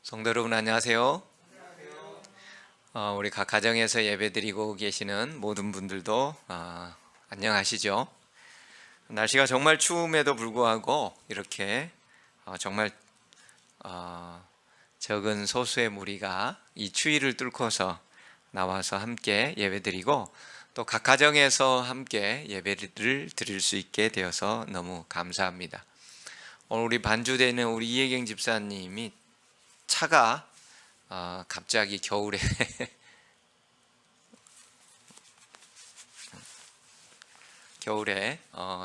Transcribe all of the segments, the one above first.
성도 여러분 안녕하세요. 우리 각 가정에서 예배드리고 계시는 모든 분들도 안녕하시죠? 날씨가 정말 추움에도 불구하고 이렇게 정말 적은 소수의 무리가 이 추위를 뚫고서 나와서 함께 예배드리고 또 각 가정에서 함께 예배를 드릴 수 있게 되어서 너무 감사합니다. 오늘 우리 반주되는 우리 이혜경 집사님이 차가 갑자기 겨울에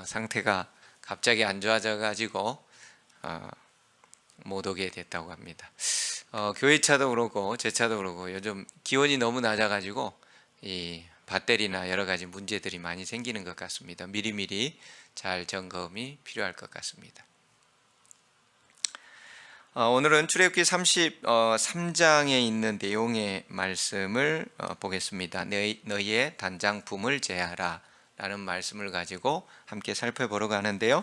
상태가 갑자기 안 좋아져 가지고 못 오게 됐다고 합니다. 교회 차도 그렇고 제 차도 그렇고 요즘 기온이 너무 낮아 가지고 이 배터리나 여러 가지 문제들이 많이 생기는 것 같습니다. 미리미리 잘 점검이 필요할 것 같습니다. 오늘은 출애굽기 33장에 있는 내용의 말씀을 보겠습니다. 너희의 단장품을 제하라 라는 말씀을 가지고 함께 살펴보러 가는데요.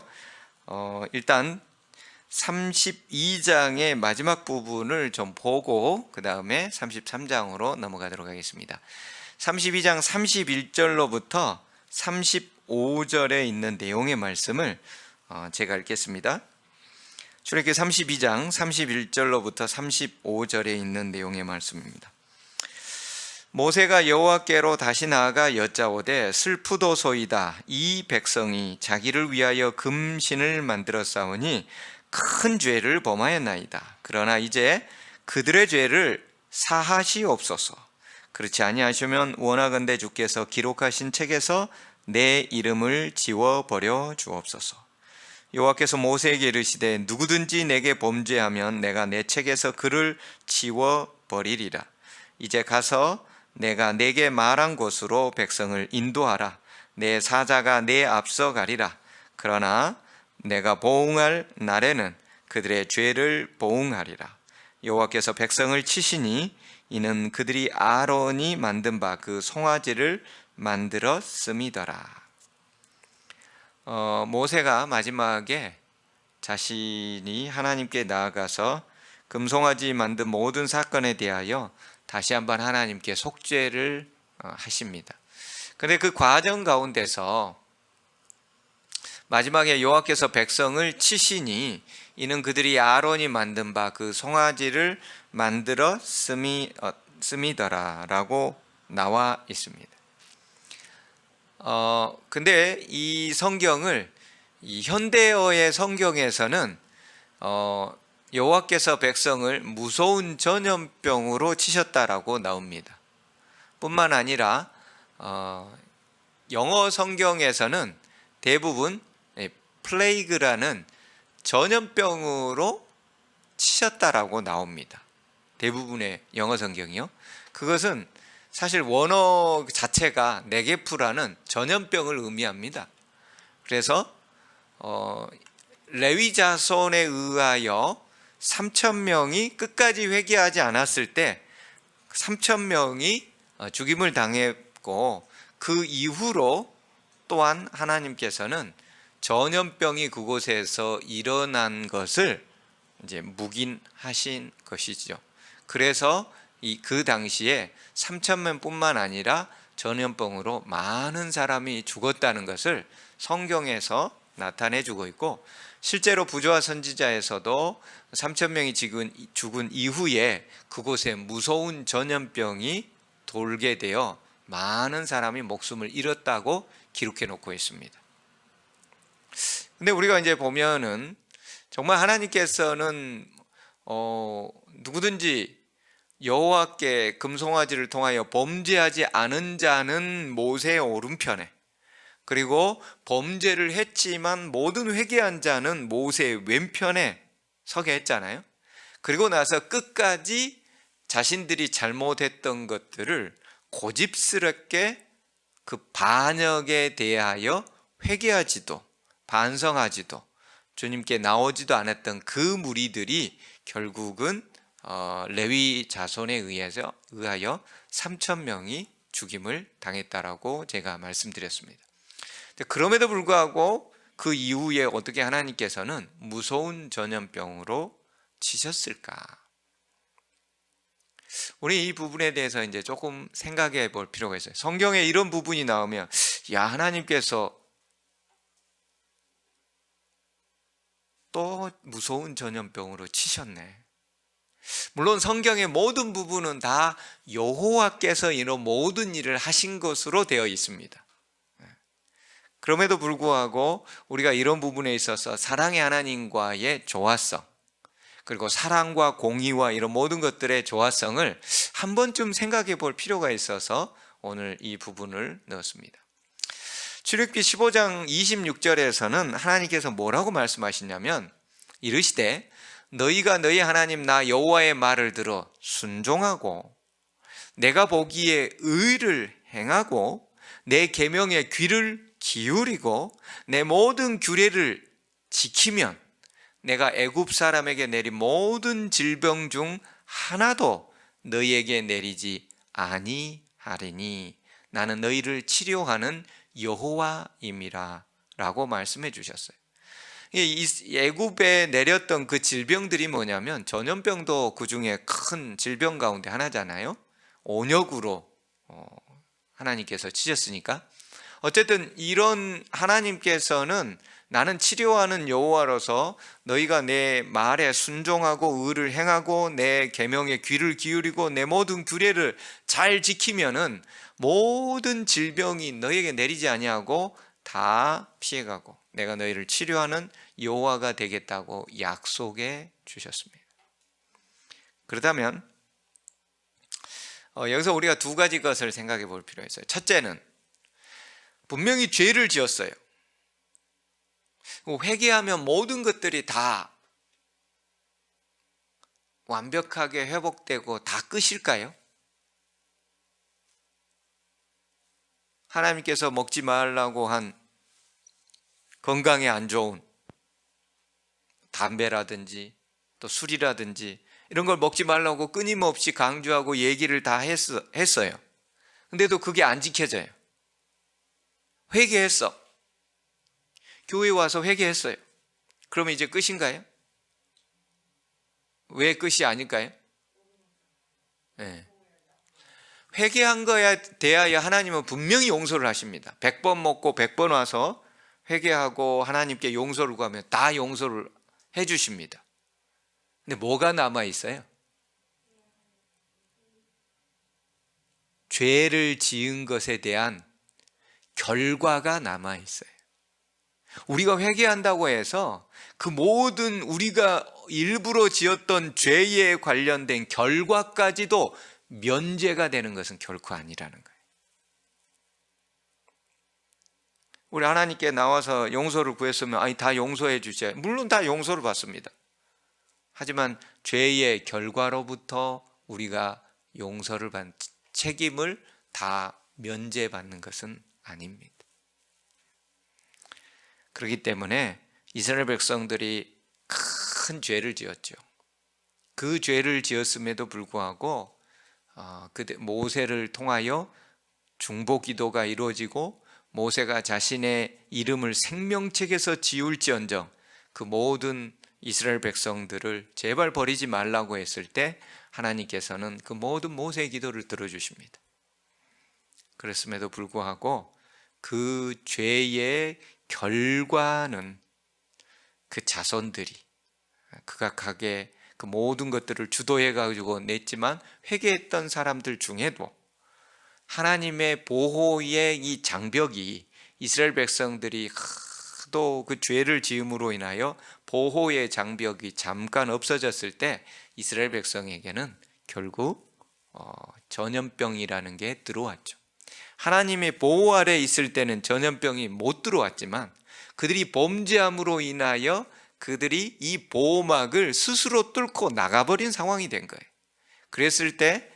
일단 32장의 마지막 부분을 좀 보고 그 다음에 33장으로 넘어가도록 하겠습니다. 32장 31절로부터 35절에 있는 내용의 말씀을 제가 읽겠습니다. 출애굽기 32장 31절로부터 35절에 있는 내용의 말씀입니다. 모세가 여호와께로 다시 나아가 여짜오되 슬프도소이다. 이 백성이 자기를 위하여 금신을 만들어 싸우니 큰 죄를 범하였나이다. 그러나 이제 그들의 죄를 사하시옵소서. 그렇지 아니하시면 원하건대 주께서 기록하신 책에서 내 이름을 지워버려 주옵소서. 여호와께서 모세에게 이르시되 누구든지 내게 범죄하면 내가 내 책에서 그를 지워버리리라. 이제 가서 내가 내게 말한 곳으로 백성을 인도하라. 내 사자가 내 앞서 가리라. 그러나 내가 보응할 날에는 그들의 죄를 보응하리라. 여호와께서 백성을 치시니 이는 그들이 아론이 만든 바 그 송아지를 만들었음이더라. 모세가 마지막에 자신이 하나님께 나아가서 금송아지 만든 모든 사건에 대하여 다시 한번 하나님께 속죄를 하십니다. 그런데 그 과정 가운데서 마지막에 여호와께서 백성을 치시니 이는 그들이 아론이 만든 바 그 송아지를 만들어 씀이더라 라고 나와 있습니다. 근데 이 성경을 이 현대어의 성경에서는 여호와께서 백성을 무서운 전염병으로 치셨다라고 나옵니다. 뿐만 아니라 영어 성경에서는 대부분 플레이그라는 전염병으로 치셨다라고 나옵니다. 대부분의 영어 성경이요. 그것은 사실 원어 자체가 네게프라는 전염병을 의미합니다. 그래서 레위 자손에 의하여 3,000명이 끝까지 회개하지 않았을 때 3,000명이 죽임을 당했고 그 이후로 또한 하나님께서는 전염병이 그곳에서 일어난 것을 이제 묵인하신 것이죠. 그래서 그 당시에 3,000명뿐만 아니라 전염병으로 많은 사람이 죽었다는 것을 성경에서 나타내주고 있고, 실제로 부조와 선지자에서도 3,000명이 죽은 이후에 그곳에 무서운 전염병이 돌게 되어 많은 사람이 목숨을 잃었다고 기록해 놓고 있습니다. 근데 우리가 이제 보면은 정말 하나님께서는 누구든지 여호와께 금송아지를 통하여 범죄하지 않은 자는 모세의 오른편에, 그리고 범죄를 했지만 모든 회개한 자는 모세의 왼편에 서게 했잖아요. 그리고 나서 끝까지 자신들이 잘못했던 것들을 고집스럽게 그 반역에 대하여 회개하지도 반성하지도 주님께 나오지도 않았던 그 무리들이 결국은 레위 자손에 의하여 3,000명이 죽임을 당했다라고 제가 말씀드렸습니다. 그럼에도 불구하고 그 이후에 어떻게 하나님께서는 무서운 전염병으로 치셨을까? 우리 이 부분에 대해서 이제 조금 생각해 볼 필요가 있어요. 성경에 이런 부분이 나오면 야, 하나님께서 또 무서운 전염병으로 치셨네. 물론 성경의 모든 부분은 다 여호와께서 이런 모든 일을 하신 것으로 되어 있습니다. 그럼에도 불구하고 우리가 이런 부분에 있어서 사랑의 하나님과의 조화성, 그리고 사랑과 공의와 이런 모든 것들의 조화성을 한 번쯤 생각해 볼 필요가 있어서 오늘 이 부분을 넣었습니다. 출애굽기 15장 26절에서는 하나님께서 뭐라고 말씀하시냐면 이르시되 너희가 너희 하나님 나 여호와의 말을 들어 순종하고 내가 보기에 의를 행하고 내 계명에 귀를 기울이고 내 모든 규례를 지키면 내가 애굽 사람에게 내린 모든 질병 중 하나도 너희에게 내리지 아니하리니 나는 너희를 치료하는 여호와임이라 라고 말씀해 주셨어요. 애굽에 내렸던 그 질병들이 뭐냐면 전염병도 그 중에 큰 질병 가운데 하나잖아요. 온역으로 하나님께서 치셨으니까 어쨌든 이런 하나님께서는 나는 치료하는 여호와로서 너희가 내 말에 순종하고 의를 행하고 내 계명에 귀를 기울이고 내 모든 규례를 잘 지키면은 모든 질병이 너희에게 내리지 아니하고 다 피해가고 내가 너희를 치료하는 여호와가 되겠다고 약속해 주셨습니다. 그렇다면 여기서 우리가 두 가지 것을 생각해 볼 필요가 있어요. 첫째는 분명히 죄를 지었어요. 회개하면 모든 것들이 다 완벽하게 회복되고 다 끝일까요? 하나님께서 먹지 말라고 한 건강에 안 좋은 담배라든지 또 술이라든지 이런 걸 먹지 말라고 끊임없이 강조하고 얘기를 다 했어요. 근데도 그게 안 지켜져요. 회개했어. 교회 와서 회개했어요. 그러면 이제 끝인가요? 왜 끝이 아닐까요? 네. 회개한 거에 대하여 하나님은 분명히 용서를 하십니다. 100번 먹고 100번 와서 회개하고 하나님께 용서를 구하면 다 용서를 해 주십니다. 근데 뭐가 남아 있어요? 죄를 지은 것에 대한 결과가 남아 있어요. 우리가 회개한다고 해서 그 모든 우리가 일부러 지었던 죄에 관련된 결과까지도 면제가 되는 것은 결코 아니라는 거예요. 우리 하나님께 나와서 용서를 구했으면 아니 다 용서해 주세요. 물론 다 용서를 받습니다. 하지만 죄의 결과로부터 우리가 용서를 받는 책임을 다 면제받는 것은 아닙니다. 그렇기 때문에 이스라엘 백성들이 큰 죄를 지었죠. 그 죄를 지었음에도 불구하고 모세를 통하여 중보기도가 이루어지고 모세가 자신의 이름을 생명책에서 지울지언정 그 모든 이스라엘 백성들을 제발 버리지 말라고 했을 때 하나님께서는 그 모든 모세의 기도를 들어주십니다. 그랬음에도 불구하고 그 죄의 결과는 그 자손들이 극악하게 그 모든 것들을 주도해 가지고 냈지만 회개했던 사람들 중에도 하나님의 보호의 이 장벽이 이스라엘 백성들이 또 그 죄를 지음으로 인하여 보호의 장벽이 잠깐 없어졌을 때 이스라엘 백성에게는 결국 전염병이라는 게 들어왔죠. 하나님의 보호 아래 있을 때는 전염병이 못 들어왔지만 그들이 범죄함으로 인하여 그들이 이 보호막을 스스로 뚫고 나가버린 상황이 된 거예요. 그랬을 때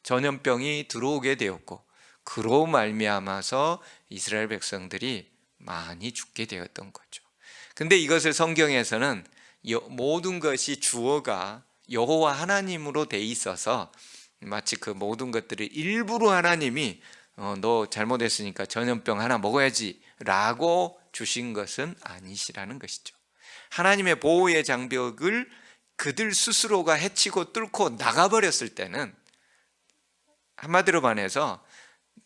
전염병이 들어오게 되었고 그로 말미암아서 이스라엘 백성들이 많이 죽게 되었던 거죠. 근데 이것을 성경에서는 모든 것이 주어가 여호와 하나님으로 돼 있어서 마치 그 모든 것들을 일부러 하나님이 너 잘못했으니까 전염병 하나 먹어야지 라고 주신 것은 아니시라는 것이죠. 하나님의 보호의 장벽을 그들 스스로가 해치고 뚫고 나가버렸을 때는, 한마디로 말해서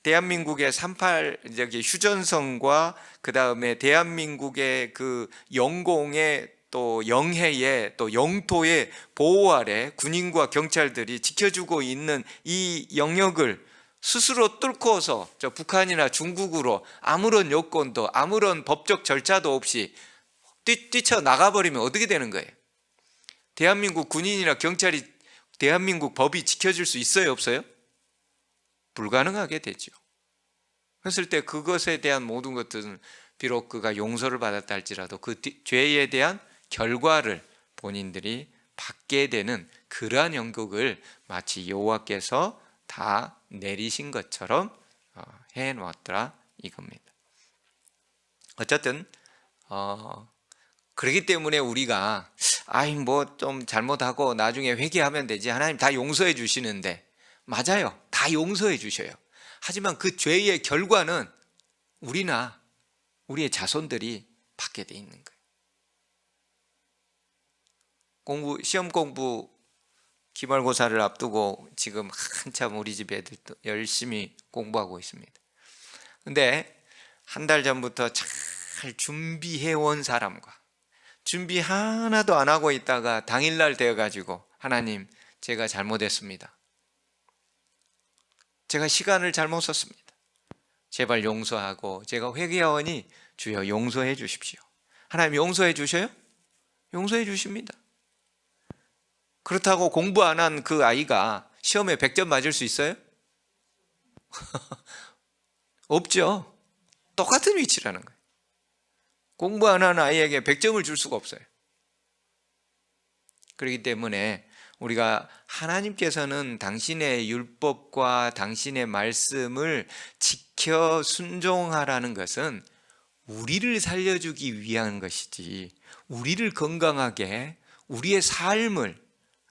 대한민국의 38 휴전선과 그 다음에 대한민국의 그 영공의 또 영해의 또 영토의 보호 아래 군인과 경찰들이 지켜주고 있는 이 영역을 스스로 뚫고서 저 북한이나 중국으로 아무런 요건도 아무런 법적 절차도 없이 뛰쳐나가버리면 어떻게 되는 거예요? 대한민국 군인이나 경찰이 대한민국 법이 지켜줄 수 있어요, 없어요? 불가능하게 되죠. 그랬을 때 그것에 대한 모든 것들은 비록 그가 용서를 받았다 할지라도 그 죄에 대한 결과를 본인들이 받게 되는 그러한 영국을 마치 여호와께서 다 내리신 것처럼 해놓았더라 이겁니다. 어쨌든 그렇기 때문에 우리가 뭐 좀 잘못하고 나중에 회개하면 되지, 하나님 다 용서해 주시는데, 맞아요, 다 용서해 주셔요. 하지만 그 죄의 결과는 우리나 우리의 자손들이 받게 돼 있는 거예요. 시험 공부 기말고사를 앞두고 지금 한참 우리 집 애들도 열심히 공부하고 있습니다. 근데 한 달 전부터 잘 준비해온 사람과 준비 하나도 안 하고 있다가 당일날 되어가지고 하나님 제가 잘못했습니다, 제가 시간을 잘못 썼습니다, 제발 용서하고 제가 회개하오니 주여 용서해 주십시오. 하나님 용서해 주셔요? 용서해 주십니다. 그렇다고 공부 안 한 그 아이가 시험에 100점 맞을 수 있어요? 없죠. 똑같은 위치라는 거예요. 공부 안 한 아이에게 100점을 줄 수가 없어요. 그렇기 때문에 우리가 하나님께서는 당신의 율법과 당신의 말씀을 지켜 순종하라는 것은 우리를 살려주기 위한 것이지, 우리를 건강하게 우리의 삶을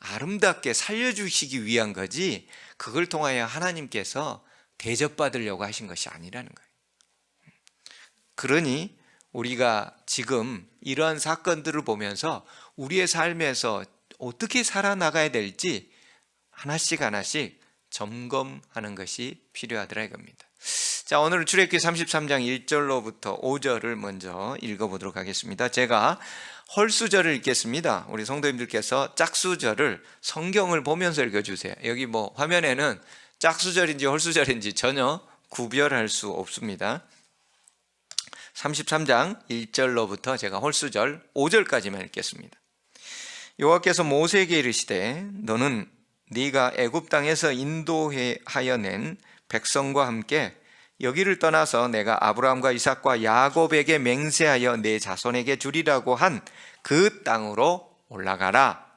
아름답게 살려주시기 위한 거지, 그걸 통하여 하나님께서 대접받으려고 하신 것이 아니라는 거예요. 그러니 우리가 지금 이러한 사건들을 보면서 우리의 삶에서 어떻게 살아나가야 될지 하나씩 하나씩 점검하는 것이 필요하더라 이겁니다. 자, 오늘은 출애굽기 33장 1절로부터 5절을 먼저 읽어보도록 하겠습니다. 제가 헐수절을 읽겠습니다. 우리 성도님들께서 짝수절을 성경을 보면서 읽어주세요. 여기 화면에는 짝수절인지 헐수절인지 전혀 구별할 수 없습니다. 33장 1절로부터 제가 헐수절 5절까지만 읽겠습니다. 여호와께서 모세에게 이르시되 너는 네가 애굽 땅에서 인도하여 낸 백성과 함께 여기를 떠나서 내가 아브라함과 이삭과 야곱에게 맹세하여 내 자손에게 주리라고 한 그 땅으로 올라가라.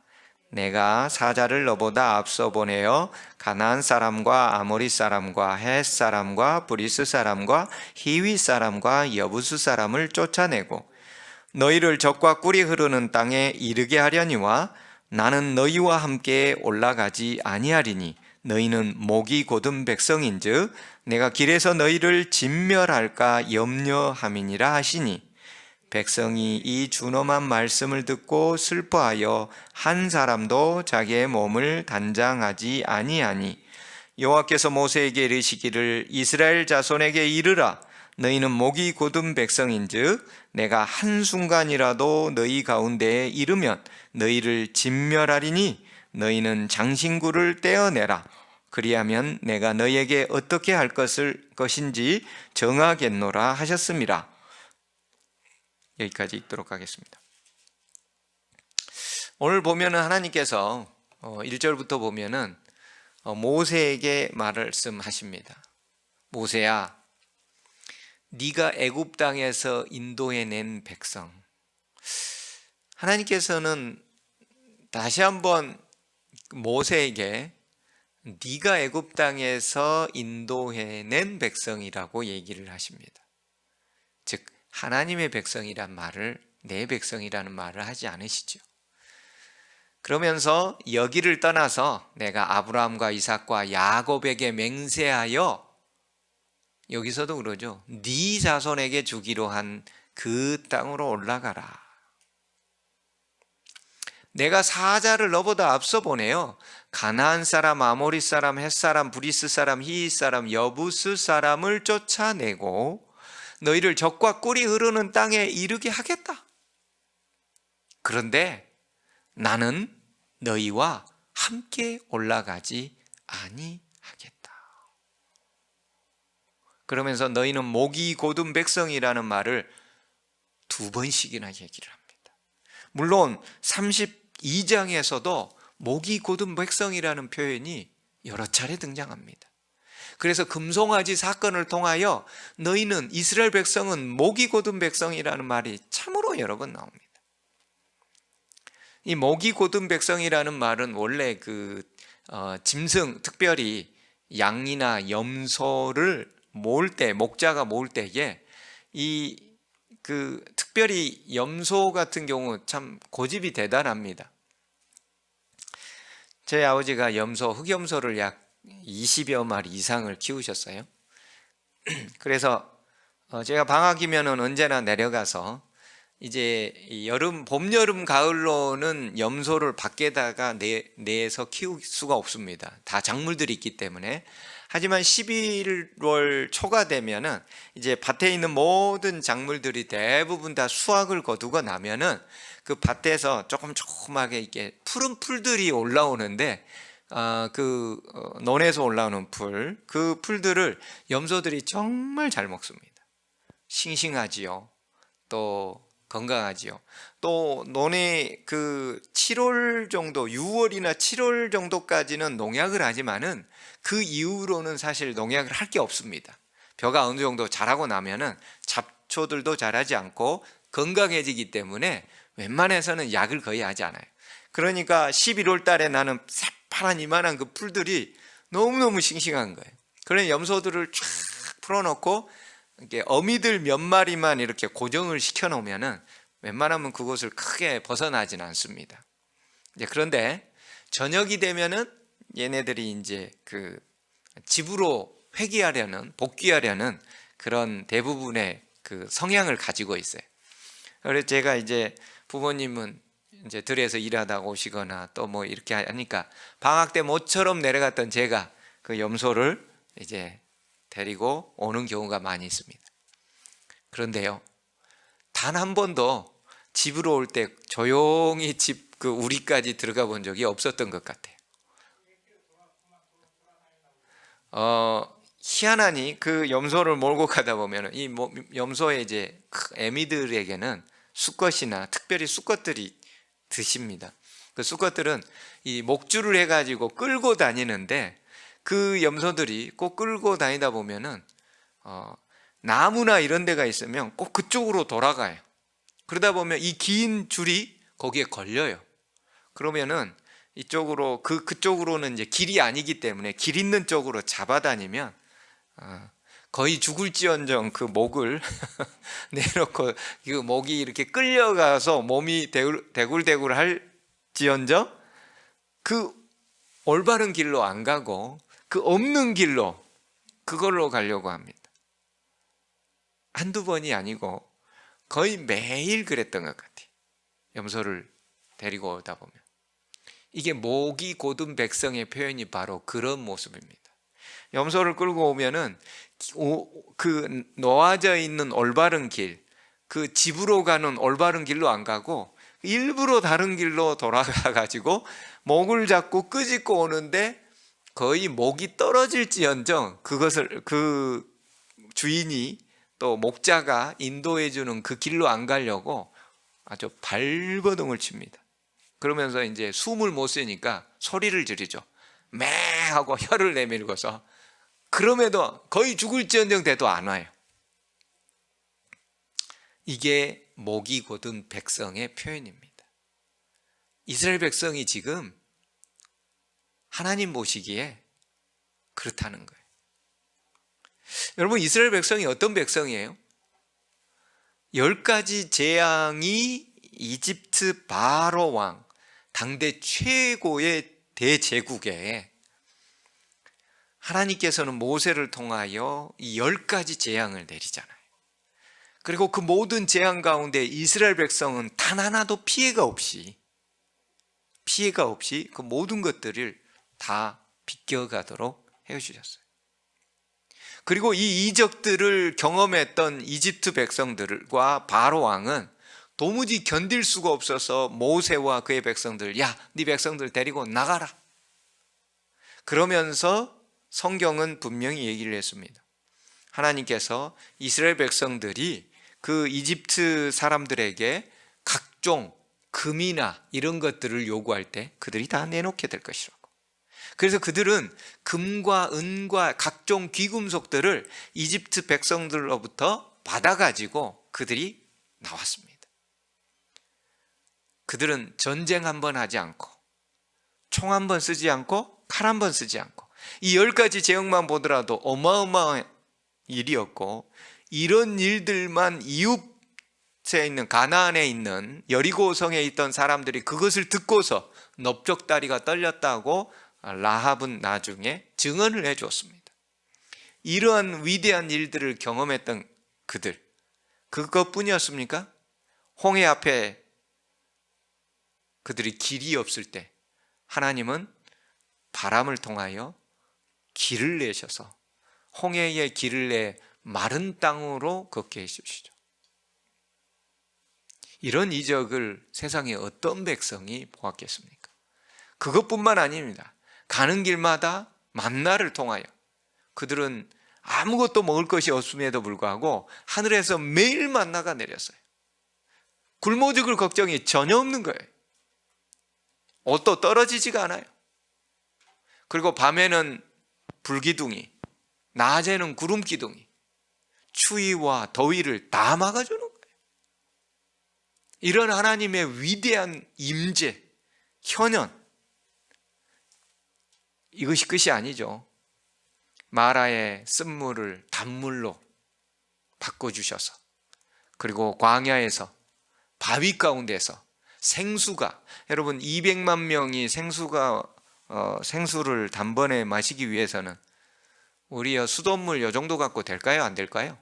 내가 사자를 너보다 앞서 보내어 가나안 사람과 아모리 사람과 헷 사람과 브리스 사람과 히위 사람과 여부스 사람을 쫓아내고 너희를 적과 꿀이 흐르는 땅에 이르게 하려니와 나는 너희와 함께 올라가지 아니하리니 너희는 목이 곧은 백성인즉 내가 길에서 너희를 진멸할까 염려함이니라 하시니, 백성이 이 준엄한 말씀을 듣고 슬퍼하여 한 사람도 자기의 몸을 단장하지 아니하니, 여호와께서 모세에게 이르시기를 이스라엘 자손에게 이르라. 너희는 목이 곧은 백성인즉 내가 한순간이라도 너희 가운데에 이르면 너희를 진멸하리니 너희는 장신구를 떼어내라. 그리하면 내가 너희에게 어떻게 할 것인지 정하겠노라 하셨습니다. 여기까지 읽도록 하겠습니다. 오늘 보면은 하나님께서 1절부터 보면은 모세에게 말씀하십니다. 모세야, 네가 애굽 땅에서 인도해낸 백성. 하나님께서는 다시 한번 모세에게 네가 애굽 땅에서 인도해낸 백성이라고 얘기를 하십니다. 즉 하나님의 백성이란 말을 내 백성이라는 말을 하지 않으시죠. 그러면서 여기를 떠나서 내가 아브라함과 이삭과 야곱에게 맹세하여, 여기서도 그러죠. 네 자손에게 주기로 한 그 땅으로 올라가라. 내가 사자를 너보다 앞서 보내요. 가나안 사람, 아모리 사람, 헷 사람, 브리스 사람, 히윗 사람, 여부스 사람을 쫓아내고 너희를 젖과 꿀이 흐르는 땅에 이르게 하겠다. 그런데 나는 너희와 함께 올라가지 아니하겠다. 그러면서 너희는 목이 곧은 백성이라는 말을 2번씩이나 얘기를 합니다. 물론 32장에서도 목이 곧은 백성이라는 표현이 여러 차례 등장합니다. 그래서 금송아지 사건을 통하여 너희는, 이스라엘 백성은 목이 곧은 백성이라는 말이 참으로 여러 번 나옵니다. 이 목이 곧은 백성이라는 말은 원래 짐승, 특별히 양이나 염소를 모을 때, 목자가 모을 때에 특별히 염소 같은 경우 참 고집이 대단합니다. 저희 아버지가 흑염소를 약 20여 마리 이상을 키우셨어요. 그래서 제가 방학이면 언제나 내려가서, 이제 봄, 여름, 가을로는 염소를 밖에다가 내서 키울 수가 없습니다. 다 작물들이 있기 때문에. 하지만 11월 초가 되면은 이제 밭에 있는 모든 작물들이 대부분 다 수확을 거두고 나면은 그 밭에서 조그맣게 이렇게 푸른 풀들이 올라오는데, 논에서 올라오는 그 풀들을 염소들이 정말 잘 먹습니다. 싱싱하지요. 또 건강하지요. 또 논에 7월 정도, 6월이나 7월 정도까지는 농약을 하지만은 그 이후로는 사실 농약을 할 게 없습니다. 벼가 어느 정도 자라고 나면은 잡초들도 자라지 않고 건강해지기 때문에 웬만해서는 약을 거의 하지 않아요. 그러니까 11월 달에 나는 새파란 이만한 그 풀들이 너무너무 싱싱한 거예요. 그런 염소들을 쫙 풀어놓고 이렇게 어미들 몇 마리만 이렇게 고정을 시켜 놓으면은 웬만하면 그곳을 크게 벗어나진 않습니다. 그런데 저녁이 되면은 얘네들이 이제 집으로 복귀하려는 그런 대부분의 성향을 가지고 있어요. 그래서 제가 이제 부모님은 이제 들에서 일하다가 오시거나 또 뭐 이렇게 하니까 방학 때 모처럼 내려갔던 제가 그 염소를 이제 데리고 오는 경우가 많이 있습니다. 그런데요, 단 한 번도 집으로 올 때 조용히 우리까지 들어가 본 적이 없었던 것 같아요. 희한하니 그 염소를 몰고 가다 보면 이 염소의 이제 애미들에게는 수컷이나 특별히 수컷들이 드십니다. 그 수컷들은 이 목줄을 해가지고 끌고 다니는데, 그 염소들이 꼭 끌고 다니다 보면은 나무나 이런 데가 있으면 꼭 그쪽으로 돌아가요. 그러다 보면 이 긴 줄이 거기에 걸려요. 그러면은 이쪽으로 그쪽으로는 이제 길이 아니기 때문에 길 있는 쪽으로 잡아다니면 거의 죽을지언정 그 목을 내놓고 그 목이 이렇게 끌려가서 몸이 대굴대굴 할지언정 그 올바른 길로 안 가고 그 없는 길로 그걸로 가려고 합니다. 한두 번이 아니고 거의 매일 그랬던 것 같아요. 염소를 데리고 오다 보면. 이게 목이 곧은 백성의 표현이 바로 그런 모습입니다. 염소를 끌고 오면은 그 놓아져 있는 올바른 길, 그 집으로 가는 올바른 길로 안 가고 일부러 다른 길로 돌아가 가지고 목을 잡고 끄집고 오는데 거의 목이 떨어질지언정 그것을 그 주인이 또 목자가 인도해 주는 그 길로 안 가려고 아주 발버둥을 칩니다. 그러면서 이제 숨을 못 쉬니까 소리를 지르죠. 매 하고 혀를 내밀고서. 그럼에도 거의 죽을지언정 돼도 안 와요. 이게 목이 곧은 백성의 표현입니다. 이스라엘 백성이 지금 하나님 보시기에 그렇다는 거예요. 여러분, 이스라엘 백성이 어떤 백성이에요? 10가지 재앙이 이집트 바로 왕, 당대 최고의 대제국에 하나님께서는 모세를 통하여 이 10가지 재앙을 내리잖아요. 그리고 그 모든 재앙 가운데 이스라엘 백성은 단 하나도 피해가 없이 그 모든 것들을 다 비껴가도록 해주셨어요. 그리고 이 이적들을 경험했던 이집트 백성들과 바로 왕은 도무지 견딜 수가 없어서 모세와 그의 백성들, 야, 네 백성들 데리고 나가라. 그러면서 성경은 분명히 얘기를 했습니다. 하나님께서 이스라엘 백성들이 그 이집트 사람들에게 각종 금이나 이런 것들을 요구할 때 그들이 다 내놓게 될 것이라고. 그래서 그들은 금과 은과 각종 귀금속들을 이집트 백성들로부터 받아가지고 그들이 나왔습니다. 그들은 전쟁 한 번 하지 않고 총 한 번 쓰지 않고 칼 한 번 쓰지 않고 이 10가지 제형만 보더라도 어마어마한 일이었고, 이런 일들만 이웃에 있는 가나안에 있는 여리고성에 있던 사람들이 그것을 듣고서 넓적다리가 떨렸다고 라합은 나중에 증언을 해 주었습니다. 이러한 위대한 일들을 경험했던 그들, 그것뿐이었습니까? 홍해 앞에 그들이 길이 없을 때 하나님은 바람을 통하여 길을 내셔서 홍해의 길을 내 마른 땅으로 걷게 해주시죠. 이런 이적을 세상에 어떤 백성이 보았겠습니까? 그것뿐만 아닙니다. 가는 길마다 만나를 통하여 그들은 아무것도 먹을 것이 없음에도 불구하고 하늘에서 매일 만나가 내렸어요. 굶어 죽을 걱정이 전혀 없는 거예요. 옷도 떨어지지가 않아요. 그리고 밤에는 불기둥이, 낮에는 구름기둥이 추위와 더위를 다 막아주는 거예요. 이런 하나님의 위대한 임재, 현현, 이것이 끝이 아니죠. 마라의 쓴물을 단물로 바꿔주셔서, 그리고 광야에서 바위 가운데서 생수가, 여러분 200만 명이 생수를 단번에 마시기 위해서는 우리 수돗물 요 정도 갖고 될까요? 안 될까요?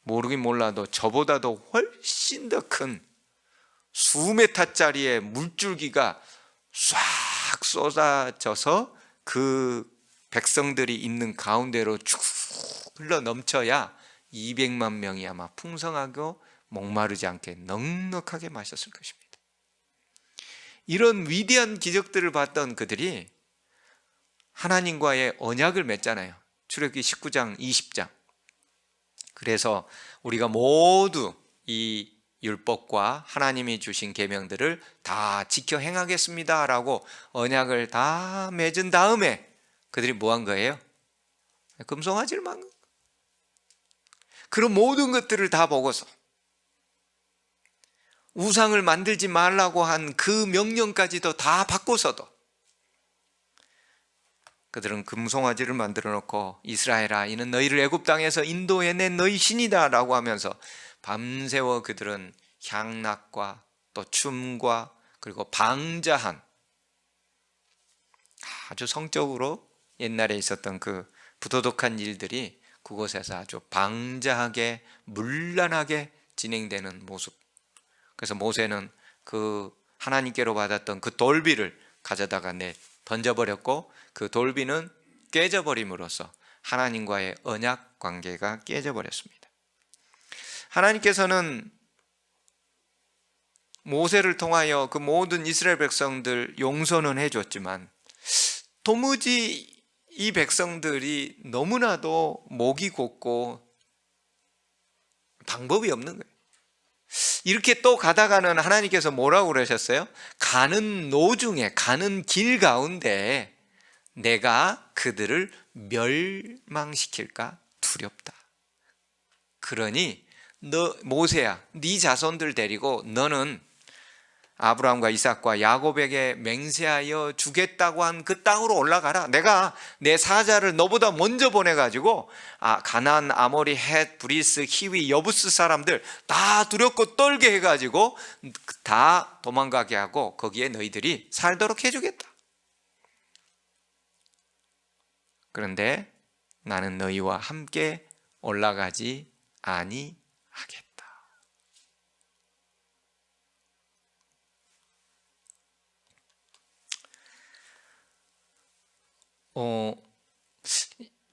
모르긴 몰라도 저보다도 훨씬 더 큰 수메타짜리의 물줄기가 싹 쏟아져서 그 백성들이 있는 가운데로 쭉 흘러 넘쳐야 200만 명이 아마 풍성하고 목마르지 않게 넉넉하게 마셨을 것입니다. 이런 위대한 기적들을 봤던 그들이 하나님과의 언약을 맺잖아요. 출애굽기 19장 20장. 그래서 우리가 모두 이 율법과 하나님이 주신 계명들을 다 지켜 행하겠습니다 라고 언약을 다 맺은 다음에 그들이 뭐 한 거예요? 금송아지를 만 거예요. 그런 모든 것들을 다 보고서 우상을 만들지 말라고 한 그 명령까지도 다 바꿔서도 그들은 금송아지를 만들어 놓고 이스라엘아, 이는 너희를 애굽 땅에서 인도해낸 너희 신이다 라고 하면서 밤새워 그들은 향락과 또 춤과 그리고 방자한, 아주 성적으로 옛날에 있었던 그 부도덕한 일들이 그곳에서 아주 방자하게 문란하게 진행되는 모습. 그래서 모세는 그 하나님께로 받았던 그 돌비를 가져다가 던져버렸고, 그 돌비는 깨져버림으로써 하나님과의 언약 관계가 깨져버렸습니다. 하나님께서는 모세를 통하여 그 모든 이스라엘 백성들 용서는 해줬지만 도무지 이 백성들이 너무나도 목이 곧고 방법이 없는 거예요. 이렇게 또 가다가는 하나님께서 뭐라고 그러셨어요? 가는 노중에, 가는 길 가운데 내가 그들을 멸망시킬까 두렵다. 그러니 너 모세야, 네 자손들 데리고 너는 아브라함과 이삭과 야곱에게 맹세하여 주겠다고 한 그 땅으로 올라가라. 내가 내 사자를 너보다 먼저 보내가지고 가나안, 아모리, 헷, 브리스, 히위, 여부스 사람들 다 두렵고 떨게 해가지고 다 도망가게 하고 거기에 너희들이 살도록 해주겠다. 그런데 나는 너희와 함께 올라가지 아니하겠다.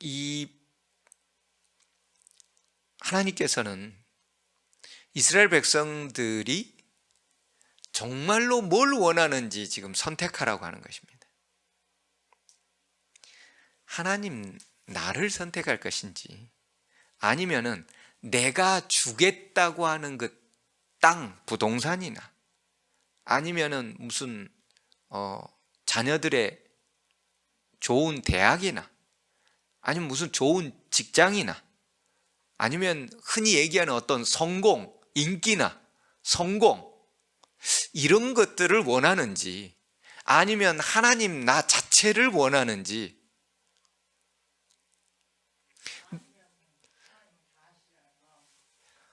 이 하나님께서는 이스라엘 백성들이 정말로 뭘 원하는지 지금 선택하라고 하는 것입니다. 하나님 나를 선택할 것인지, 아니면은 내가 주겠다고 하는 그 땅, 부동산이나, 아니면은 무슨 자녀들의 좋은 대학이나, 아니면 무슨 좋은 직장이나, 아니면 흔히 얘기하는 어떤 성공, 인기나 성공, 이런 것들을 원하는지, 아니면 하나님 나 자체를 원하는지.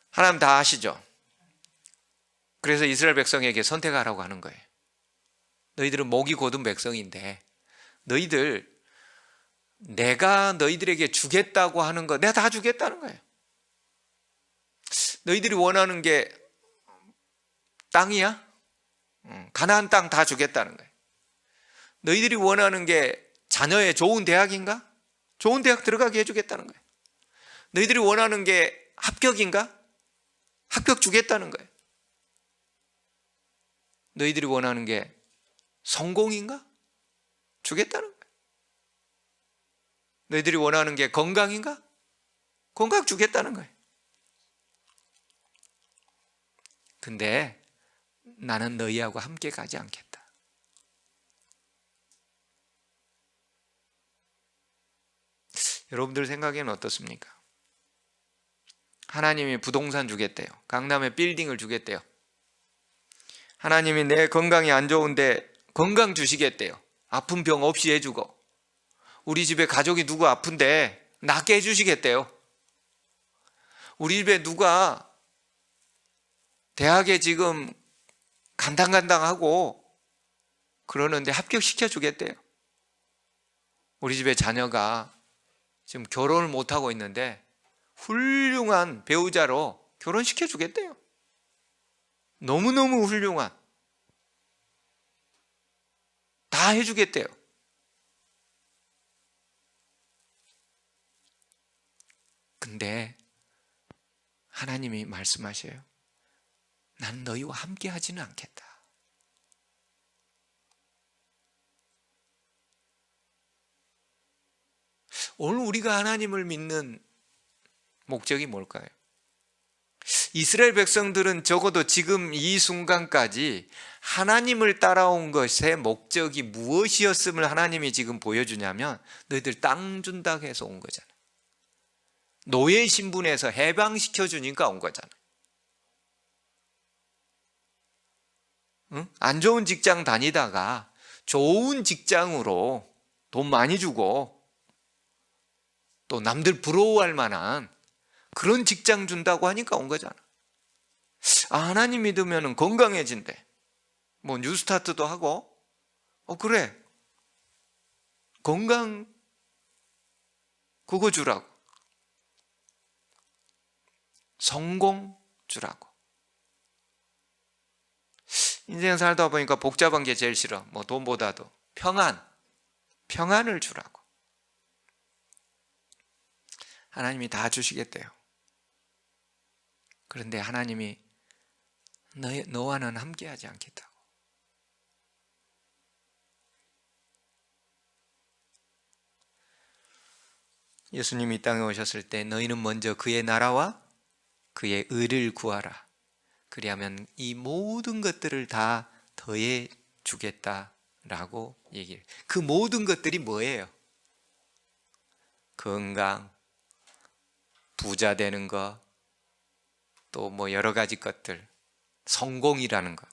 하나님 다 아시죠? 그래서 이스라엘 백성에게 선택하라고 하는 거예요. 너희들은 목이 곧은 백성인데, 너희들 내가 너희들에게 주겠다고 하는 거 내가 다 주겠다는 거예요. 너희들이 원하는 게 땅이야? 가나안 땅 다 주겠다는 거예요. 너희들이 원하는 게 자녀의 좋은 대학인가? 좋은 대학 들어가게 해주겠다는 거예요. 너희들이 원하는 게 합격인가? 합격 주겠다는 거예요. 너희들이 원하는 게 성공인가? 주겠다는 거예요. 너희들이 원하는 게 건강인가? 건강 주겠다는 거예요. 근데 나는 너희하고 함께 가지 않겠다. 여러분들 생각에는 어떻습니까? 하나님이 부동산 주겠대요. 강남에 빌딩을 주겠대요. 하나님이 내 건강이 안 좋은데 건강 주시겠대요. 아픈 병 없이 해주고, 우리 집에 가족이 누구 아픈데 낫게 해주시겠대요. 우리 집에 누가 대학에 지금 간당간당하고 그러는데 합격시켜 주겠대요. 우리 집에 자녀가 지금 결혼을 못하고 있는데 훌륭한 배우자로 결혼시켜 주겠대요. 너무너무 훌륭한, 다 해주겠대요. 근데 하나님이 말씀하셔요. 난 너희와 함께 하지는 않겠다. 오늘 우리가 하나님을 믿는 목적이 뭘까요? 이스라엘 백성들은 적어도 지금 이 순간까지 하나님을 따라온 것의 목적이 무엇이었음을 하나님이 지금 보여주냐면, 너희들 땅 준다 해서 온 거잖아. 노예 신분에서 해방시켜 주니까 온 거잖아. 응? 안 좋은 직장 다니다가 좋은 직장으로 돈 많이 주고 또 남들 부러워할 만한 그런 직장 준다고 하니까 온 거잖아. 하나님 믿으면 건강해진대. 뭐 뉴스타트도 하고, 그래, 건강 그거 주라고, 성공 주라고. 인생 살다 보니까 복잡한 게 제일 싫어. 뭐 돈보다도 평안을 주라고. 하나님이 다 주시겠대요. 그런데 하나님이 너와는 함께하지 않겠다고. 예수님이 이 땅에 오셨을 때 너희는 먼저 그의 나라와 그의 의를 구하라. 그리하면 이 모든 것들을 다 더해 주겠다라고 얘기해요. 그 모든 것들이 뭐예요? 건강, 부자 되는 거, 또 뭐 여러 가지 것들, 성공이라는 거.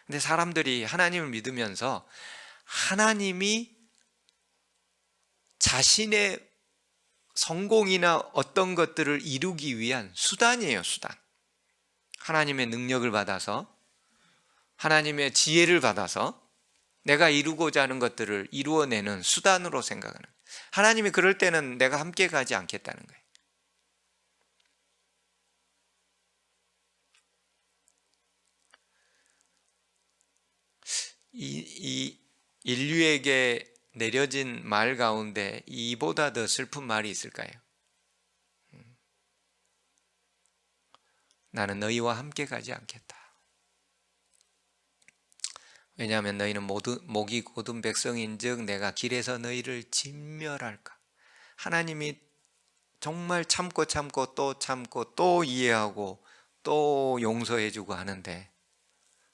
근데 사람들이 하나님을 믿으면서 하나님이 자신의 성공이나 어떤 것들을 이루기 위한 수단이에요, 수단. 하나님의 능력을 받아서, 하나님의 지혜를 받아서 내가 이루고자 하는 것들을 이루어내는 수단으로 생각하는 거예요. 하나님이 그럴 때는 내가 함께 가지 않겠다는 거예요. 이 인류에게 내려진 말 가운데 이보다 더 슬픈 말이 있을까요? 나는 너희와 함께 가지 않겠다. 왜냐하면 너희는 모두 목이 곧은 백성인즉 내가 길에서 너희를 진멸할까. 하나님이 정말 참고 또 참고 또 이해하고 또 용서해주고 하는데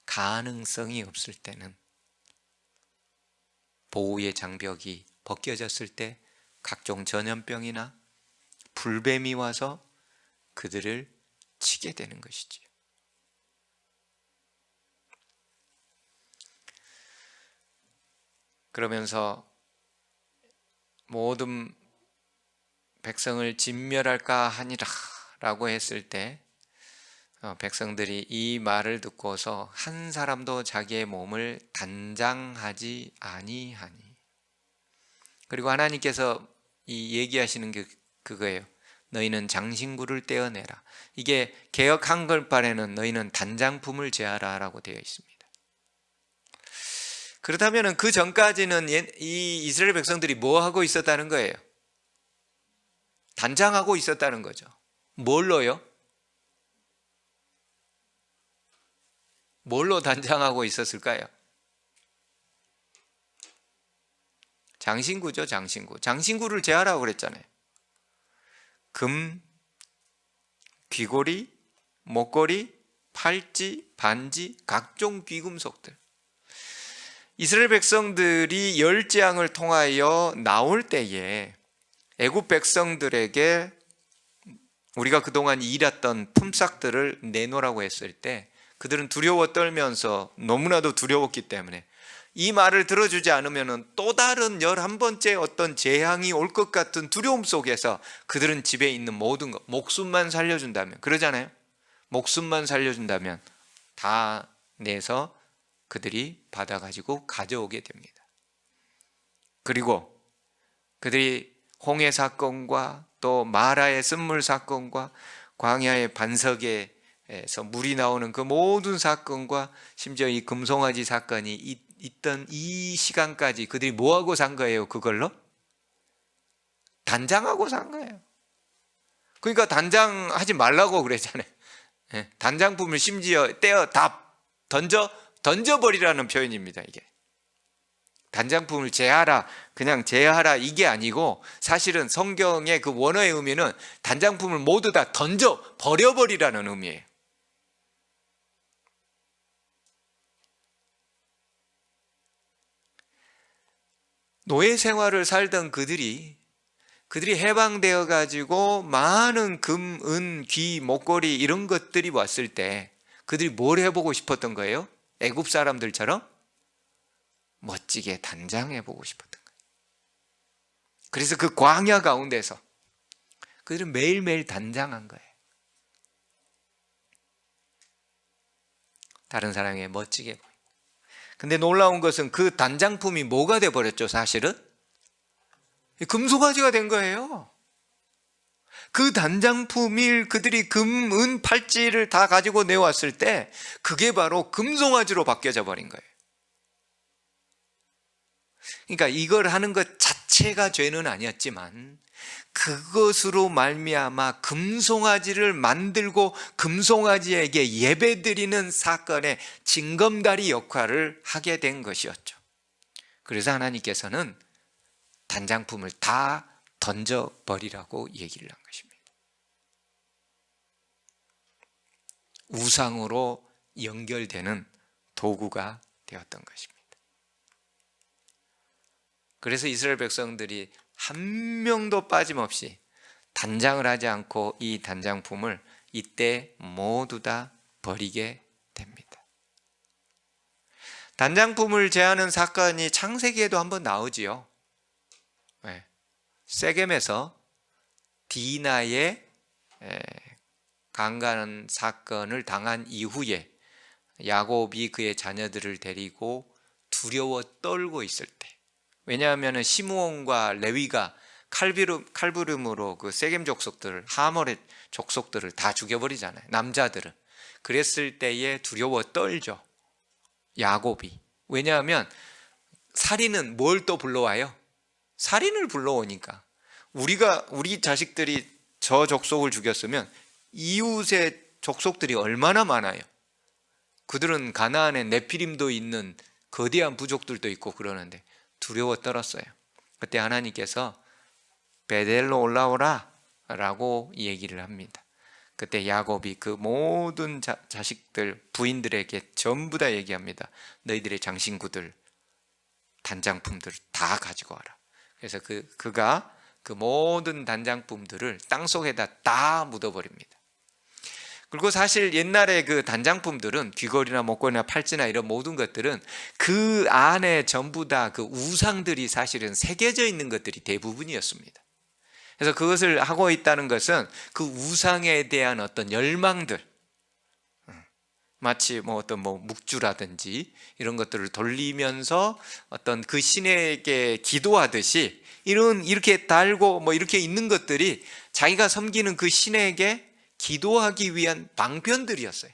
가능성이 없을 때는, 보호의 장벽이 벗겨졌을 때 각종 전염병이나 불뱀이 와서 그들을 치게 되는 것이지요. 그러면서 모든 백성을 진멸할까 하니라 라고 했을 때 백성들이 이 말을 듣고서 한 사람도 자기의 몸을 단장하지 아니하니. 그리고 하나님께서 이 얘기하시는 게 그거예요. 너희는 장신구를 떼어내라. 이게 개역 한글판에는 너희는 단장품을 제하라 라고 되어 있습니다. 그렇다면 그 전까지는 이 이스라엘 백성들이 뭐 하고 있었다는 거예요? 단장하고 있었다는 거죠. 뭘로요? 뭘로 단장하고 있었을까요? 장신구죠, 장신구. 장신구를 제하라고 그랬잖아요. 금, 귀고리, 목걸이, 팔찌, 반지, 각종 귀금속들. 이스라엘 백성들이 열재앙을 통하여 나올 때에 애굽 백성들에게 우리가 그동안 일했던 품삯들을 내놓으라고 했을 때 그들은 두려워 떨면서 너무나도 두려웠기 때문에 이 말을 들어주지 않으면 또 다른 11번째 어떤 재앙이 올 것 같은 두려움 속에서 그들은 집에 있는 모든 것, 목숨만 살려준다면, 그러잖아요. 목숨만 살려준다면 다 내서 그들이 받아가지고 가져오게 됩니다. 그리고 그들이 홍해 사건과 또 마라의 쓴물 사건과 광야의 반석에서 물이 나오는 그 모든 사건과 심지어 이 금송아지 사건이 있던 이 시간까지 그들이 뭐하고 산 거예요? 그걸로? 단장하고 산 거예요. 그러니까 단장하지 말라고 그랬잖아요. 단장품을 심지어 떼어 다 던져버리라는 표현입니다. 이게 단장품을 제하라, 그냥 제하라 이게 아니고 사실은 성경의 그 원어의 의미는 단장품을 모두 다 버려버리라는 의미예요. 노예 생활을 살던 그들이 해방되어 가지고 많은 금, 은, 귀, 목걸이 이런 것들이 왔을 때 그들이 뭘 해보고 싶었던 거예요? 애굽 사람들처럼 멋지게 단장해보고 싶었던 거예요. 그래서 그 광야 가운데서 그들은 매일매일 단장한 거예요. 다른 사람에게 멋지게 보이고. 근데 놀라운 것은 그 단장품이 뭐가 돼버렸죠? 사실은 금송아지가 된 거예요. 그 단장품을 그들이 금, 은, 팔찌를 다 가지고 내왔을 때 그게 바로 금송아지로 바뀌어져 버린 거예요. 그러니까 이걸 하는 것 자체가 죄는 아니었지만 그것으로 말미암아 금송아지를 만들고 금송아지에게 예배드리는 사건의 징검다리 역할을 하게 된 것이었죠. 그래서 하나님께서는 단장품을 다 던져버리라고 얘기를 한 것입니다. 우상으로 연결되는 도구가 되었던 것입니다. 그래서 이스라엘 백성들이 한 명도 빠짐없이 단장을 하지 않고 이 단장품을 이때 모두 다 버리게 됩니다. 단장품을 제하는 사건이 창세기에도 한번 나오지요. 네. 세겜에서 디나의 강간 사건을 당한 이후에 야곱이 그의 자녀들을 데리고 두려워 떨고 있을 때, 왜냐하면 시므온과 레위가 칼부름으로 그 세겜 족속들을, 하몰의 족속들을 다 죽여버리잖아요, 남자들은. 그랬을 때에 두려워 떨죠, 야곱이. 왜냐하면 살인은 뭘 또 불러와요? 살인을 불러오니까. 우리 자식들이 저 족속을 죽였으면 이웃의 족속들이 얼마나 많아요. 그들은 가나안에 네피림도 있는 거대한 부족들도 있고 그러는데 두려워 떨었어요. 그때 하나님께서 베델로 올라오라 라고 얘기를 합니다. 그때 야곱이 그 모든 자식들, 부인들에게 전부 다 얘기합니다. 너희들의 장신구들, 단장품들을 다 가지고 와라. 그래서 그가 그 모든 단장품들을 땅속에다 다 묻어버립니다. 그리고 사실 옛날에 그 단장품들은 귀걸이나 목걸이나 팔찌나 이런 모든 것들은 그 안에 전부 다 그 우상들이 사실은 새겨져 있는 것들이 대부분이었습니다. 그래서 그것을 하고 있다는 것은 그 우상에 대한 어떤 열망들, 마치 어떤 묵주라든지 이런 것들을 돌리면서 어떤 그 신에게 기도하듯이 이렇게 달고 이렇게 있는 것들이 자기가 섬기는 그 신에게 기도하기 위한 방편들이었어요.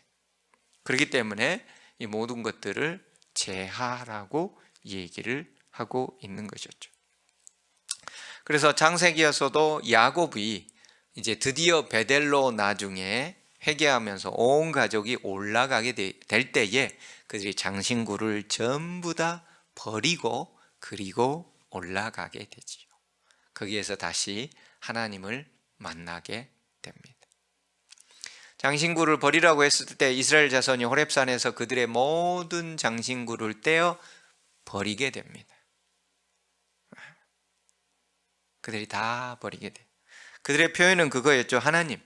그렇기 때문에 이 모든 것들을 제하라고 얘기를 하고 있는 것이었죠. 그래서 창세기에서도 야곱이 이제 드디어 베델로 나중에 회개하면서 온 가족이 올라가게 될 때에 그들이 장신구를 전부 다 버리고 그리고 올라가게 되지요. 거기에서 다시 하나님을 만나게 됩니다. 장신구를 버리라고 했을 때 이스라엘 자손이 호렙산에서 그들의 모든 장신구를 떼어 버리게 됩니다. 그들이 다 버리게 돼. 그들의 표현은 그거였죠. 하나님,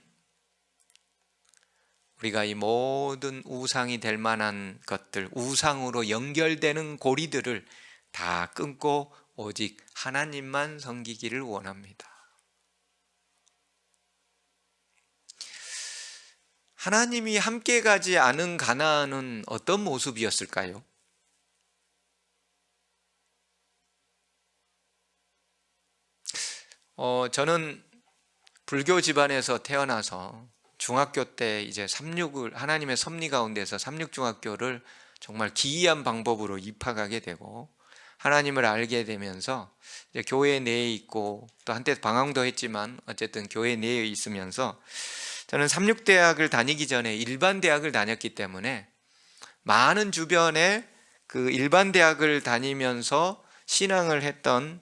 우리가 이 모든 우상이 될 만한 것들, 우상으로 연결되는 고리들을 다 끊고 오직 하나님만 섬기기를 원합니다. 하나님이 함께 가지 않은 가나안은 어떤 모습이었을까요? 저는 불교 집안에서 태어나서 중학교 때 이제 하나님의 섭리 가운데서 삼육중학교를 정말 기이한 방법으로 입학하게 되고 하나님을 알게 되면서 이제 교회 내에 있고 또 한때 방황도 했지만 어쨌든 교회 내에 있으면서 저는 삼육대학을 다니기 전에 일반 대학을 다녔기 때문에 많은 주변에 그 일반 대학을 다니면서 신앙을 했던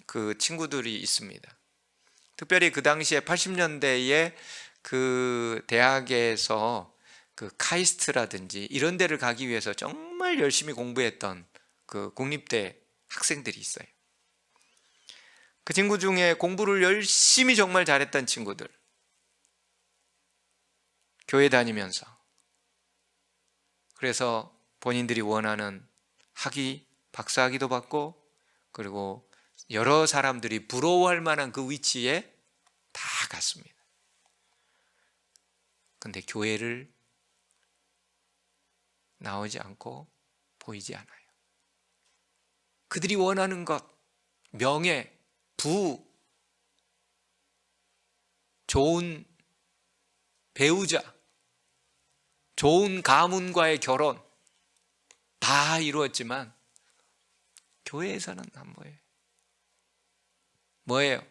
그 친구들이 있습니다. 특별히 그 당시에 80년대에 그 대학에서 그 카이스트라든지 이런 데를 가기 위해서 정말 열심히 공부했던 그 국립대 학생들이 있어요. 그 친구 중에 공부를 열심히 정말 잘했던 친구들, 교회 다니면서 그래서 본인들이 원하는 박사학위도 받고 그리고 여러 사람들이 부러워할 만한 그 위치에 다 갔습니다. 근데 교회를 나오지 않고 보이지 않아요. 그들이 원하는 것, 명예, 부, 좋은 배우자, 좋은 가문과의 결혼 다 이루었지만 교회에서는 안 보여요. 뭐예요?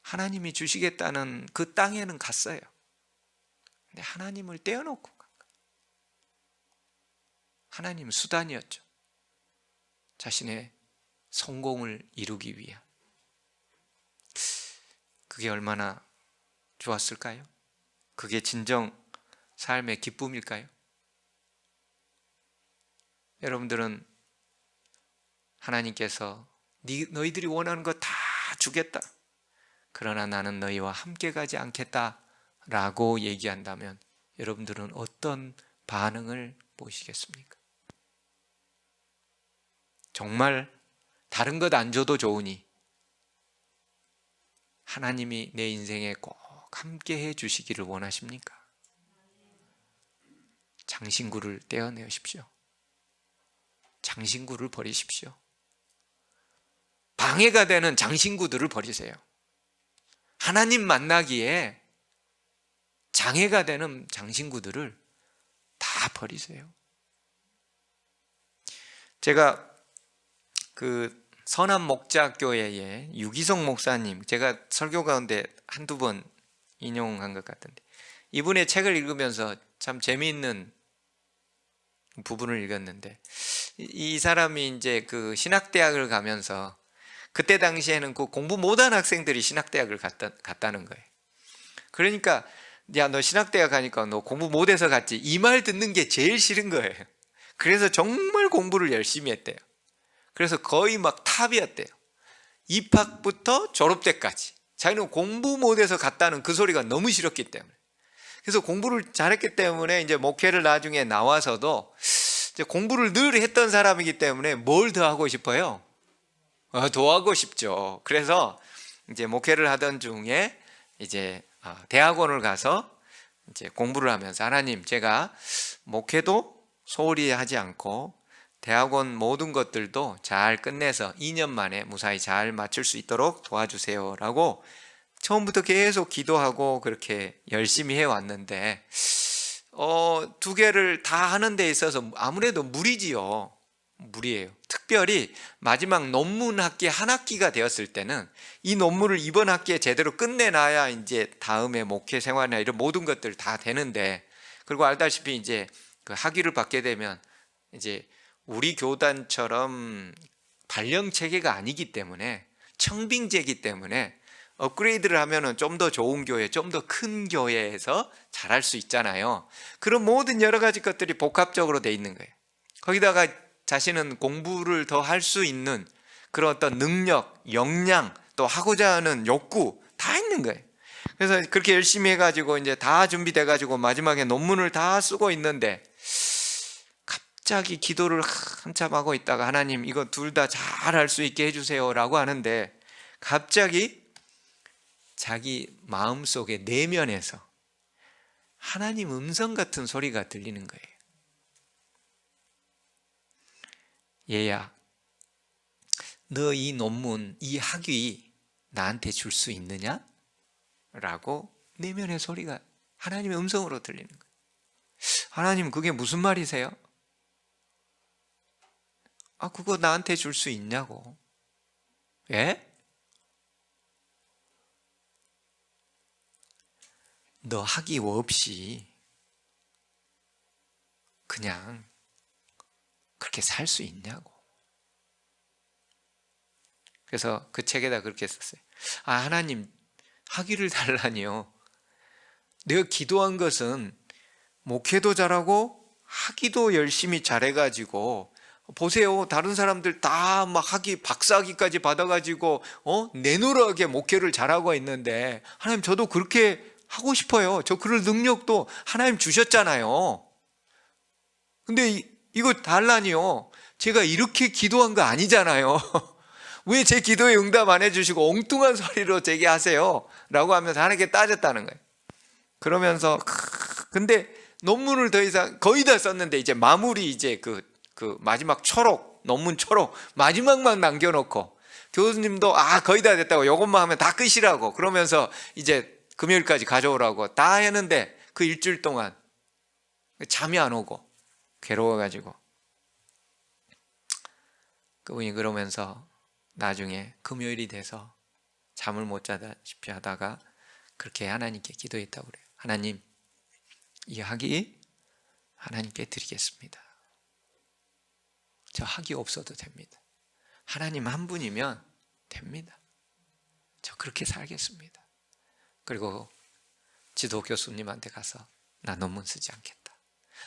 하나님이 주시겠다는 그 땅에는 갔어요. 근데 하나님을 떼어놓고 간 거예요. 하나님은 수단이었죠. 자신의 성공을 이루기 위한. 그게 얼마나 좋았을까요? 그게 진정 삶의 기쁨일까요? 여러분들은 하나님께서 너희들이 원하는 거 다 주겠다, 그러나 나는 너희와 함께 가지 않겠다 라고 얘기한다면 여러분들은 어떤 반응을 보이시겠습니까? 정말 다른 것 안 줘도 좋으니 하나님이 내 인생에 꼭 함께 해 주시기를 원하십니까? 장신구를 떼어내십시오. 장신구를 버리십시오. 방해가 되는 장신구들을 버리세요. 하나님 만나기에 장애가 되는 장신구들을 다 버리세요. 제가 그 선한 목자교회의 유기성 목사님, 제가 설교 가운데 한두 번 인용한 것 같은데, 이분의 책을 읽으면서 참 재미있는 부분을 읽었는데, 이 사람이 이제 그 신학대학을 가면서 그때 당시에는 그 공부 못한 학생들이 신학대학을 갔다는 거예요. 그러니까 야, 너 신학대학 가니까 너 공부 못해서 갔지, 이 말 듣는 게 제일 싫은 거예요. 그래서 정말 공부를 열심히 했대요. 그래서 거의 막 탑이었대요. 입학부터 졸업 때까지 자기는 공부 못해서 갔다는 그 소리가 너무 싫었기 때문에. 그래서 공부를 잘했기 때문에 이제 목회를 나중에 나와서도 이제 공부를 늘 했던 사람이기 때문에 뭘 더 하고 싶어요? 더 하고 싶죠. 그래서 이제 목회를 하던 중에 이제 대학원을 가서 이제 공부를 하면서, 하나님, 제가 목회도 소홀히 하지 않고 대학원 모든 것들도 잘 끝내서 2년 만에 무사히 잘 마칠 수 있도록 도와주세요 라고 처음부터 계속 기도하고 그렇게 열심히 해왔는데, 두 개를 다 하는 데 있어서 아무래도 무리지요. 무리예요. 특별히 마지막 논문 학기 한 학기가 되었을 때는 이 논문을 이번 학기에 제대로 끝내놔야 이제 다음에 목회 생활이나 이런 모든 것들 다 되는데, 그리고 알다시피 이제 그 학위를 받게 되면 이제 우리 교단처럼 발령 체계가 아니기 때문에, 청빙제이기 때문에 업그레이드를 하면은 좀 더 좋은 교회, 좀 더 큰 교회에서 잘할 수 있잖아요. 그런 모든 여러 가지 것들이 복합적으로 돼 있는 거예요. 거기다가 자신은 공부를 더 할 수 있는 그런 어떤 능력, 역량, 또 하고자 하는 욕구 다 있는 거예요. 그래서 그렇게 열심히 해가지고 이제 다 준비돼가지고 마지막에 논문을 다 쓰고 있는데, 갑자기 기도를 한참 하고 있다가 하나님, 이거 둘 다 잘할 수 있게 해주세요 라고 하는데, 갑자기 자기 마음속에 내면에서 하나님 음성 같은 소리가 들리는 거예요. 얘야, 너 이 논문, 이 학위 나한테 줄 수 있느냐? 라고 내면의 소리가 하나님의 음성으로 들리는 거예요. 하나님, 그게 무슨 말이세요? 그거 나한테 줄 수 있냐고. 예? 너 학위 없이 그냥 그렇게 살 수 있냐고. 그래서 그 책에다 그렇게 썼어요. 하나님, 학위를 달라니요. 내가 기도한 것은 목회도 잘하고 학위도 열심히 잘해가지고, 보세요, 다른 사람들 다 막 학위, 박사학위까지 받아가지고 내노라하게 목회를 잘하고 있는데, 하나님, 저도 그렇게 하고 싶어요. 저 그럴 능력도 하나님 주셨잖아요. 근데 이거 달라니요. 제가 이렇게 기도한 거 아니잖아요. 왜 제 기도에 응답 안 해주시고 엉뚱한 소리로 제게 하세요? 라고 하면서 하나님께 따졌다는 거예요. 그러면서 근데 논문을 더 이상 거의 다 썼는데, 이제 마무리, 이제 그 마지막 초록, 논문 초록 마지막만 남겨놓고, 교수님도 거의 다 됐다고, 요것만 하면 다 끝이라고 그러면서 이제 금요일까지 가져오라고 다 했는데, 그 일주일 동안 잠이 안 오고 괴로워가지고, 그분이 그러면서 나중에 금요일이 돼서 잠을 못 자다시피 하다가 그렇게 하나님께 기도했다고 그래요. 하나님, 이 학위 하나님께 드리겠습니다. 저 학위 없어도 됩니다. 하나님 한 분이면 됩니다. 저 그렇게 살겠습니다. 그리고 지도 교수님한테 가서 나 논문 쓰지 않겠다.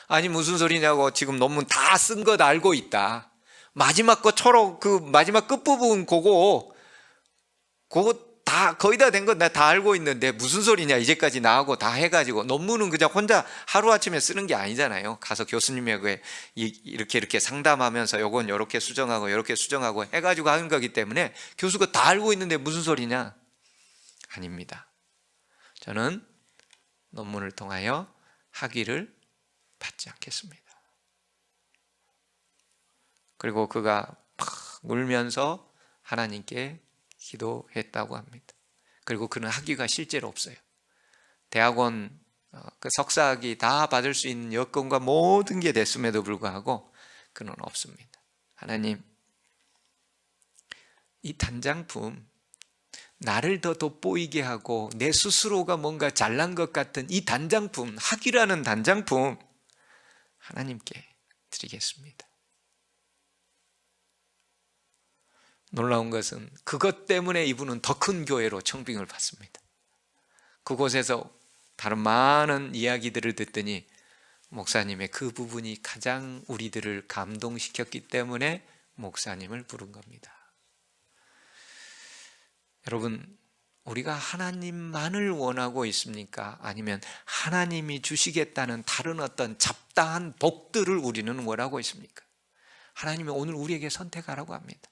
아니, 무슨 소리냐고, 지금 논문 다 쓴 것 알고 있다. 마지막 거 초록, 그 마지막 끝부분 그거 다 거의 다 된 건 나 다 알고 있는데 무슨 소리냐, 이제까지 나하고 다 해가지고. 논문은 그냥 혼자 하루아침에 쓰는 게 아니잖아요. 가서 교수님에게 이렇게 상담하면서 요건 요렇게 수정하고 요렇게 수정하고 해가지고 하는 거기 때문에 교수가 다 알고 있는데 무슨 소리냐? 아닙니다. 저는 논문을 통하여 학위를 받지 않겠습니다. 그리고 그가 막 울면서 하나님께 기도했다고 합니다. 그리고 그는 학위가 실제로 없어요. 대학원 그 석사학위 다 받을 수 있는 여건과 모든 게 됐음에도 불구하고 그는 없습니다. 하나님, 이 단장품, 나를 더 돋보이게 하고 내 스스로가 뭔가 잘난 것 같은 이 단장품, 학위라는 단장품 하나님께 드리겠습니다. 놀라운 것은 그것 때문에 이분은 더 큰 교회로 청빙을 받습니다. 그곳에서 다른 많은 이야기들을 듣더니 목사님의 그 부분이 가장 우리들을 감동시켰기 때문에 목사님을 부른 겁니다. 여러분, 우리가 하나님만을 원하고 있습니까? 아니면 하나님이 주시겠다는 다른 어떤 잡다한 복들을 우리는 원하고 있습니까? 하나님이 오늘 우리에게 선택하라고 합니다.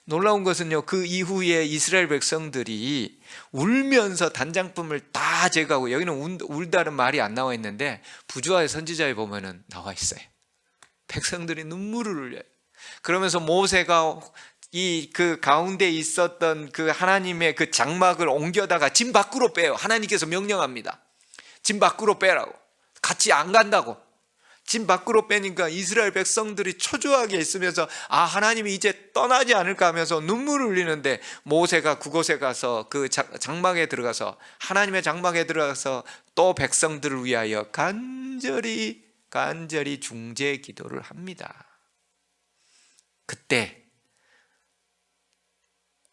놀라운 것은요, 그 이후에 이스라엘 백성들이 울면서 단장품을 다 제거하고, 여기는 울다는 말이 안 나와 있는데 부조화의 선지자에 보면은 나와 있어요. 백성들이 눈물을 흘려요. 그러면서 모세가 그 가운데 있었던 그 하나님의 그 장막을 옮겨다가 진 밖으로 빼요. 하나님께서 명령합니다. 진 밖으로 빼라고. 같이 안 간다고. 진 밖으로 빼니까 이스라엘 백성들이 초조하게 있으면서 하나님이 이제 떠나지 않을까 하면서 눈물을 흘리는데, 모세가 그곳에 가서 그 장막에 들어가서, 하나님의 장막에 들어가서 또 백성들을 위하여 간절히 중재 기도를 합니다. 그때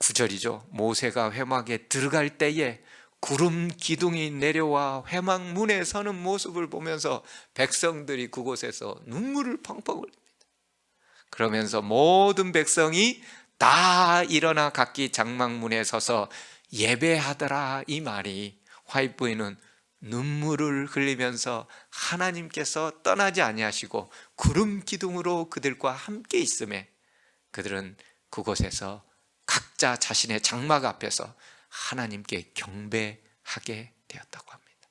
9절이죠. 모세가 회막에 들어갈 때에 구름 기둥이 내려와 회막 문에 서는 모습을 보면서 백성들이 그곳에서 눈물을 펑펑 흘립니다. 그러면서 모든 백성이 다 일어나 각기 장막문에 서서 예배하더라. 이 말이 화이트보이는 눈물을 흘리면서 하나님께서 떠나지 아니하시고 구름 기둥으로 그들과 함께 있음에 그들은 그곳에서 각자 자신의 장막 앞에서 하나님께 경배하게 되었다고 합니다.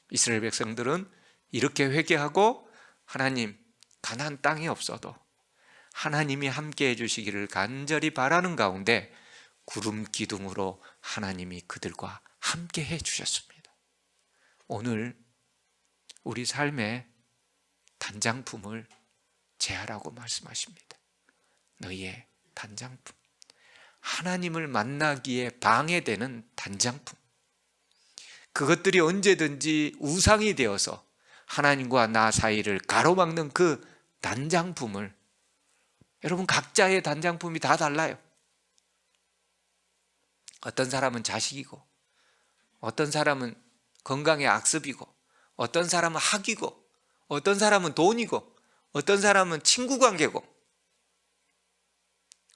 이스라엘 백성들은 이렇게 회개하고, 하나님, 가나안 땅이 없어도 하나님이 함께 해주시기를 간절히 바라는 가운데 구름 기둥으로 하나님이 그들과 함께 해주셨습니다. 오늘 우리 삶의 단장품을 제하라고 말씀하십니다. 너희의 단장품, 하나님을 만나기에 방해되는 단장품, 그것들이 언제든지 우상이 되어서 하나님과 나 사이를 가로막는 그 단장품을, 여러분 각자의 단장품이 다 달라요. 어떤 사람은 자식이고, 어떤 사람은 건강의 악습이고, 어떤 사람은 학이고, 어떤 사람은 돈이고, 어떤 사람은 친구 관계고,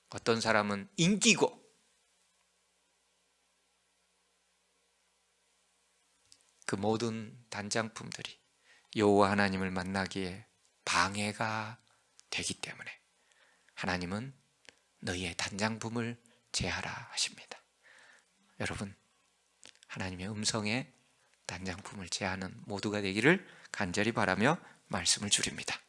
어떤 사람은 인기고, 그 모든 단장품들이 여호와 하나님을 만나기에 방해가 되기 때문에 하나님은 너희의 단장품을 제하라 하십니다. 여러분, 하나님의 음성에 단장품을 제하는 모두가 되기를 간절히 바라며 말씀을 줄입니다.